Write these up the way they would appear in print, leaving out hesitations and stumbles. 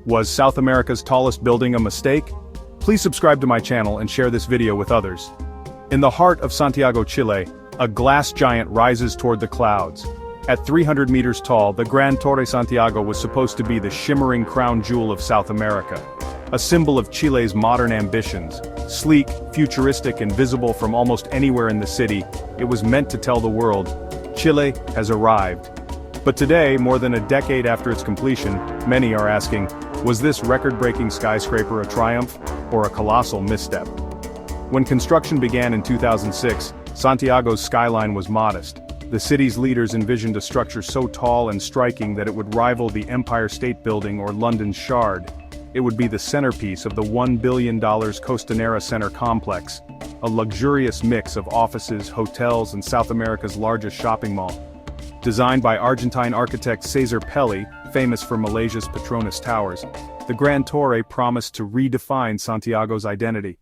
Was South America's tallest building a mistake? Please subscribe to my channel and share this video with others. In the heart of Santiago, Chile, a glass giant rises toward the clouds. At 300 meters tall, the Gran Torre Santiago was supposed to be the shimmering crown jewel of South America. A symbol of Chile's modern ambitions. Sleek, futuristic and visible from almost anywhere in the city, it was meant to tell the world, Chile has arrived. But today, more than a decade after its completion, many are asking, was this record-breaking skyscraper a triumph, or a colossal misstep? When construction began in 2006, Santiago's skyline was modest. The city's leaders envisioned a structure so tall and striking that it would rival the Empire State Building or London's Shard. It would be the centerpiece of the $1 billion Costanera Center complex, a luxurious mix of offices, hotels, and South America's largest shopping mall. Designed by Argentine architect Cesar Pelli, famous for Malaysia's Petronas Towers, the Gran Torre promised to redefine Santiago's identity.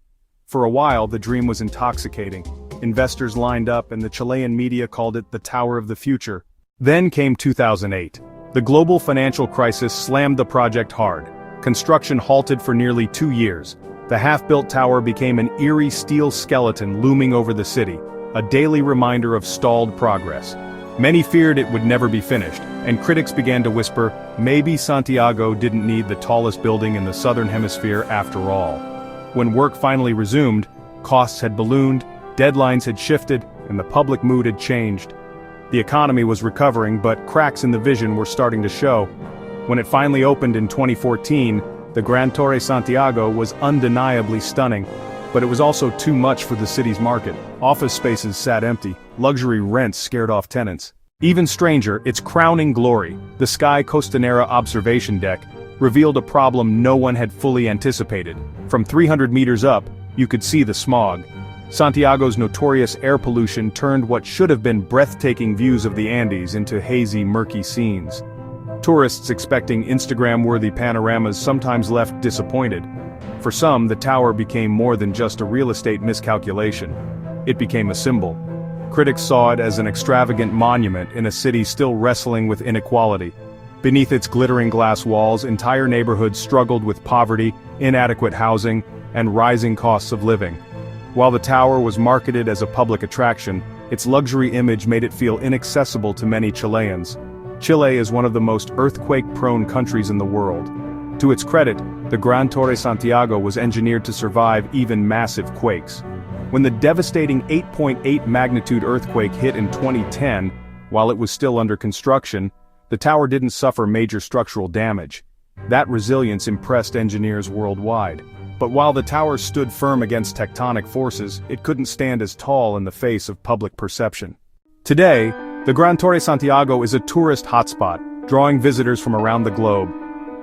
For a while, the dream was intoxicating. Investors lined up and the Chilean media called it the Tower of the Future. Then came 2008. The global financial crisis slammed the project hard. Construction halted for nearly 2 years. The half-built tower became an eerie steel skeleton looming over the city, a daily reminder of stalled progress. Many feared it would never be finished, and critics began to whisper, maybe Santiago didn't need the tallest building in the southern hemisphere after all. When work finally resumed, costs had ballooned, deadlines had shifted, and the public mood had changed. The economy was recovering, but cracks in the vision were starting to show. When it finally opened in 2014, the Gran Torre Santiago was undeniably stunning, but it was also too much for the city's market. Office spaces sat empty, luxury rents scared off tenants. Even stranger, its crowning glory, the Sky Costanera observation deck, revealed a problem no one had fully anticipated. From 300 meters up, you could see the smog. Santiago's notorious air pollution turned what should have been breathtaking views of the Andes into hazy, murky scenes. Tourists expecting Instagram-worthy panoramas sometimes left disappointed. For some, the tower became more than just a real estate miscalculation. It became a symbol. Critics saw it as an extravagant monument in a city still wrestling with inequality. Beneath its glittering glass walls, entire neighborhoods struggled with poverty, inadequate housing, and rising costs of living. While the tower was marketed as a public attraction, its luxury image made it feel inaccessible to many Chileans. Chile is one of the most earthquake-prone countries in the world. To its credit, the Gran Torre Santiago was engineered to survive even massive quakes. When the devastating 8.8 magnitude earthquake hit in 2010, while it was still under construction, the tower didn't suffer major structural damage. That resilience impressed engineers worldwide. But while the tower stood firm against tectonic forces, it couldn't stand as tall in the face of public perception. Today, the Gran Torre Santiago is a tourist hotspot, drawing visitors from around the globe.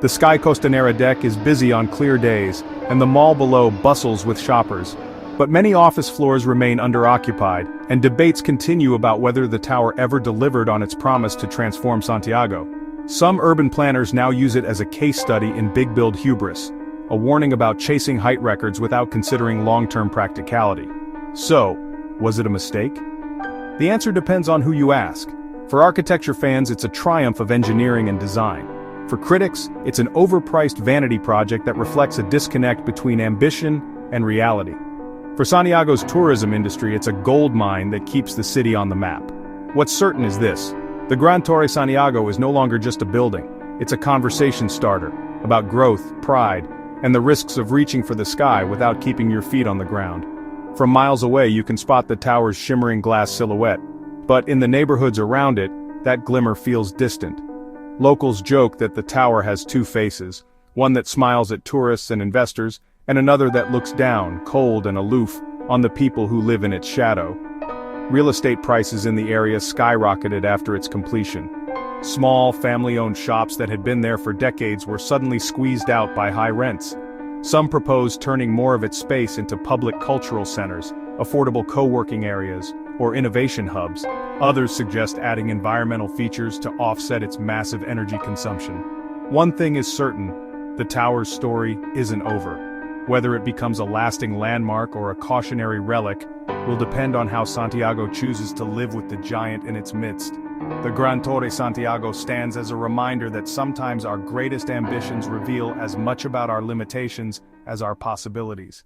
The Sky Costanera deck is busy on clear days, and the mall below bustles with shoppers. But many office floors remain underoccupied, and debates continue about whether the tower ever delivered on its promise to transform Santiago. Some urban planners now use it as a case study in big build hubris, a warning about chasing height records without considering long-term practicality. So, was it a mistake? The answer depends on who you ask. For architecture fans, it's a triumph of engineering and design. For critics, it's an overpriced vanity project that reflects a disconnect between ambition and reality. For Santiago's tourism industry, it's a gold mine that keeps the city on the map. What's certain is this: the Gran Torre Santiago is no longer just a building. It's a conversation starter about growth, pride, and the risks of reaching for the sky without keeping your feet on the ground. From miles away, you can spot the tower's shimmering glass silhouette, but in the neighborhoods around it, that glimmer feels distant. Locals joke that the tower has two faces, one that smiles at tourists and investors, and another that looks down, cold and aloof, on the people who live in its shadow. Real estate prices in the area skyrocketed after its completion. Small, family-owned shops that had been there for decades were suddenly squeezed out by high rents. Some proposed turning more of its space into public cultural centers, affordable co-working areas, or innovation hubs. Others suggest adding environmental features to offset its massive energy consumption. One thing is certain: the tower's story isn't over. Whether it becomes a lasting landmark or a cautionary relic will depend on how Santiago chooses to live with the giant in its midst. The Gran Torre Santiago stands as a reminder that sometimes our greatest ambitions reveal as much about our limitations as our possibilities.